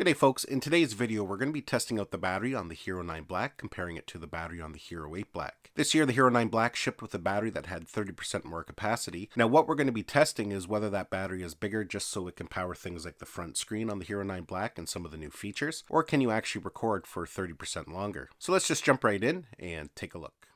Good day folks, in today's video we're going to be testing out the battery on the Hero 9 Black, comparing it to the battery on the Hero 8 Black. This year the Hero 9 Black shipped with a battery that had 30% more capacity. Now what we're going to be testing is whether that battery is bigger just so it can power things like the front screen on the Hero 9 Black and some of the new features, or can you actually record for 30% longer. So let's just jump right in and take a look.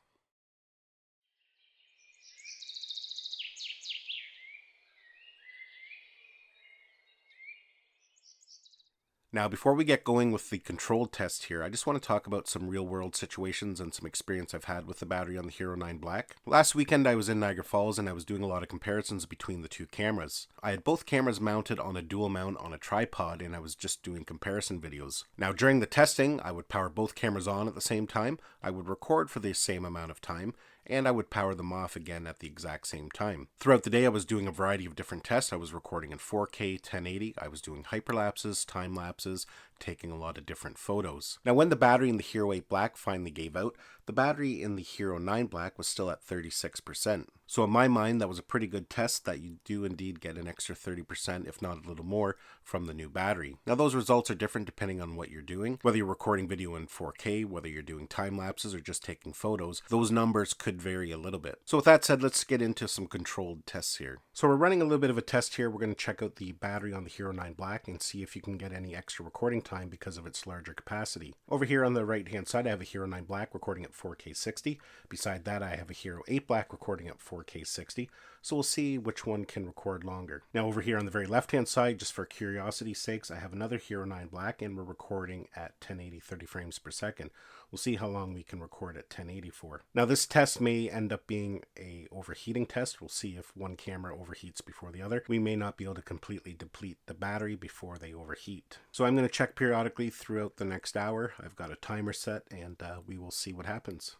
Now, before we get going with the controlled test here, I just want to talk about some real-world situations and some experience I've had with the battery on the Hero 9 Black. Last weekend, I was in Niagara Falls and I was doing a lot of comparisons between the two cameras. I had both cameras mounted on a dual mount on a tripod and I was just doing comparison videos. Now, during the testing, I would power both cameras on at the same time, I would record for the same amount of time, and I would power them off again at the exact same time. Throughout the day, I was doing a variety of different tests. I was recording in 4K, 1080, I was doing hyperlapses, time lapses, taking a lot of different photos. Now, when the battery in the Hero 8 Black finally gave out, the battery in the Hero 9 Black was still at 36%. So in my mind, that was a pretty good test that you do indeed get an extra 30%, if not a little more, from the new battery. Now, those results are different depending on what you're doing. Whether you're recording video in 4K, whether you're doing time lapses or just taking photos, those numbers could vary a little bit. So with that said, let's get into some controlled tests here. So we're running a little bit of a test here. We're going to check out the battery on the Hero 9 Black and see if you can get any extra recording time because of its larger capacity. Over here on the right hand side, I have a Hero 9 Black recording at 4K 60. Beside that, I have a Hero 8 Black recording at 4K 60. So we'll see which one can record longer. Now over here on the very left hand side, just for curiosity's sakes, I have another Hero 9 Black and we're recording at 1080 30 frames per second. We'll see how long we can record at 1080 for. Now this test may end up being a overheating test. We'll see if one camera overheats before the other. We may not be able to completely deplete the battery before they overheat. So I'm going to check periodically throughout the next hour. I've got a timer set and we will see what happens.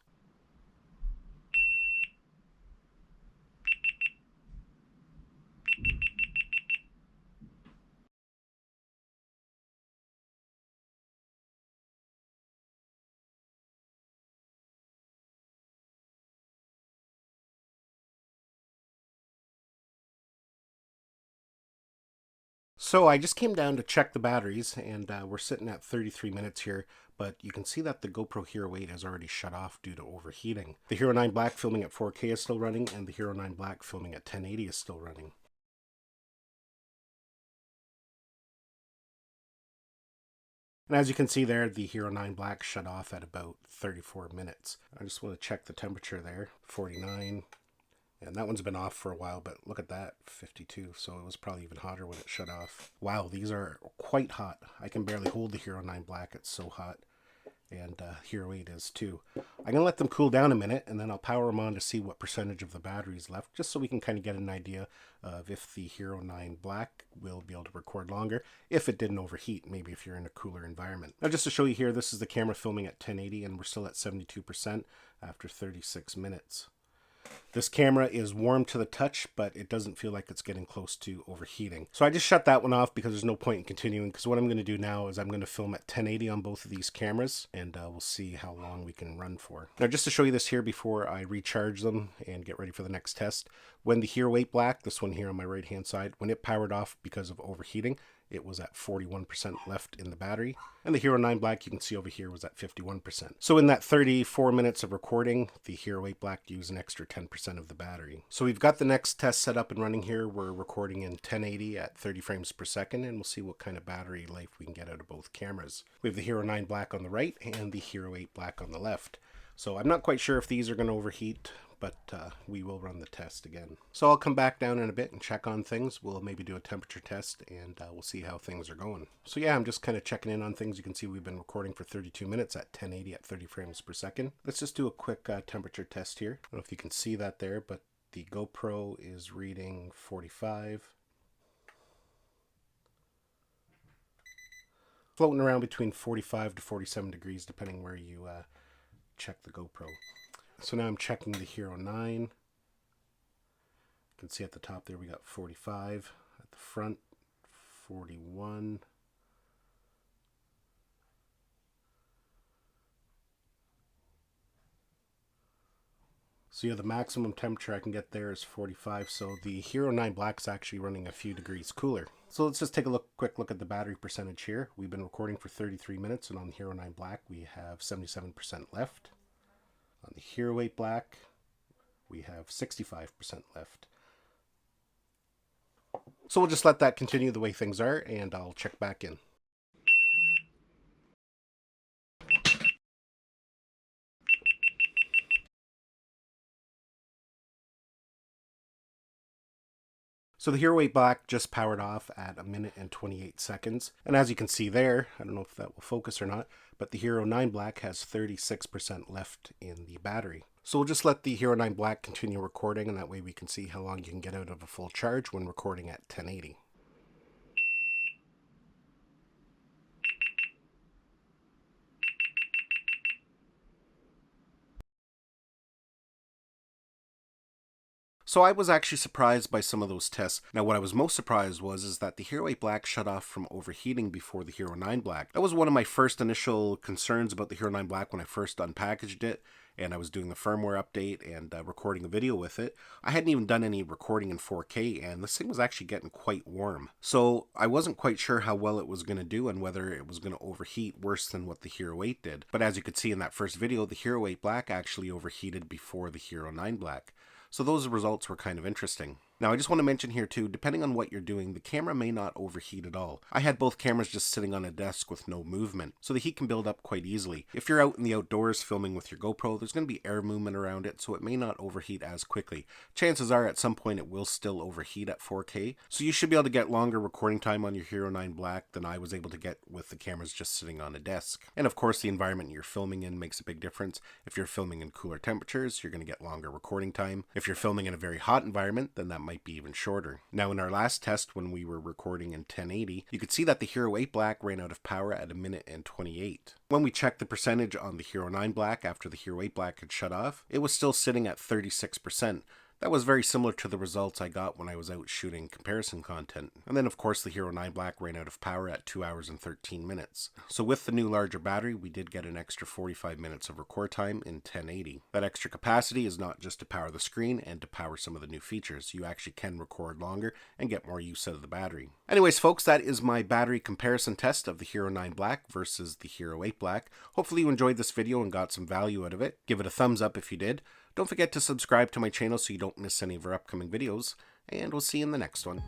So I just came down to check the batteries and we're sitting at 33 minutes here, but you can see that the GoPro Hero 8 has already shut off due to overheating. The Hero 9 Black filming at 4K is still running and the Hero 9 Black filming at 1080 is still running. And as you can see there, the Hero 9 Black shut off at about 34 minutes. I just want to check the temperature there, 49. And that one's been off for a while, but look at that, 52. So it was probably even hotter when it shut off. Wow, these are quite hot. I can barely hold the Hero 9 Black, it's so hot. And Hero 8 is too. I'm going to let them cool down a minute, and then I'll power them on to see what percentage of the battery is left, just so we can kind of get an idea of if the Hero 9 Black will be able to record longer, if it didn't overheat, maybe if you're in a cooler environment. Now just to show you here, this is the camera filming at 1080, and we're still at 72% after 36 minutes. This camera is warm to the touch, but it doesn't feel like it's getting close to overheating. So I just shut that one off because there's no point in continuing, because what I'm going to do now is I'm going to film at 1080 on both of these cameras, and we'll see how long we can run for. Now just to show you this here before I recharge them and get ready for the next test, when the Hero 8 Black, this one here on my right hand side, when it powered off because of overheating, it was at 41% left in the battery. And the Hero 9 Black, you can see over here, was at 51%. So in that 34 minutes of recording, the Hero 8 Black used an extra 10% of the battery. So we've got the next test set up and running here. We're recording in 1080 at 30 frames per second, and we'll see what kind of battery life we can get out of both cameras. We have the Hero 9 Black on the right and the Hero 8 Black on the left. So I'm not quite sure if these are going to overheat, but we will run the test again. So I'll come back down in a bit and check on things. We'll maybe do a temperature test and we'll see how things are going. So yeah, I'm just kind of checking in on things. You can see we've been recording for 32 minutes at 1080 at 30 frames per second. Let's just do a quick temperature test here. I don't know if you can see that there, but the GoPro is reading 45. Floating around between 45 to 47 degrees depending where you check the GoPro. So now I'm checking the Hero 9. You can see at the top there we got 45. At the front, 41. So yeah, the maximum temperature I can get there is 45, so the Hero 9 Black's actually running a few degrees cooler. So let's just take a quick look at the battery percentage here. We've been recording for 33 minutes, and on the Hero 9 Black we have 77% left. On the Hero 8 Black we have 65% left. So we'll just let that continue the way things are, and I'll check back in. So the Hero 8 Black just powered off at 1 minute and 28 seconds. And as you can see there, I don't know if that will focus or not, but the Hero 9 Black has 36% left in the battery. So we'll just let the Hero 9 Black continue recording, and that way we can see how long you can get out of a full charge when recording at 1080. So I was actually surprised by some of those tests. Now what I was most surprised is that the Hero 8 Black shut off from overheating before the Hero 9 Black. That was one of my first initial concerns about the Hero 9 Black when I first unpackaged it and I was doing the firmware update and recording a video with it. I hadn't even done any recording in 4K, and this thing was actually getting quite warm. So I wasn't quite sure how well it was going to do and whether it was going to overheat worse than what the Hero 8 did. But as you could see in that first video, the Hero 8 Black actually overheated before the Hero 9 Black. So those results were kind of interesting. Now I just want to mention here too, depending on what you're doing, the camera may not overheat at all. I had both cameras just sitting on a desk with no movement, so the heat can build up quite easily. If you're out in the outdoors filming with your GoPro, there's going to be air movement around it, so it may not overheat as quickly. Chances are at some point it will still overheat at 4K, so you should be able to get longer recording time on your Hero 9 Black than I was able to get with the cameras just sitting on a desk. And of course the environment you're filming in makes a big difference. If you're filming in cooler temperatures, you're going to get longer recording time. If you're filming in a very hot environment, then that might be even shorter. Now in our last test when we were recording in 1080, you could see that the Hero 8 Black ran out of power at 1 minute and 28. When we checked the percentage on the Hero 9 Black after the Hero 8 Black had shut off, it was still sitting at 36%. That was very similar to the results I got when I was out shooting comparison content. And then of course the Hero 9 Black ran out of power at 2 hours and 13 minutes. So with the new larger battery, we did get an extra 45 minutes of record time in 1080. That extra capacity is not just to power the screen and to power some of the new features. You actually can record longer and get more use out of the battery. Anyways folks, that is my battery comparison test of the Hero 9 Black versus the Hero 8 Black. Hopefully you enjoyed this video and got some value out of it. Give it a thumbs up if you did. Don't forget to subscribe to my channel so you don't miss any of our upcoming videos, and we'll see you in the next one.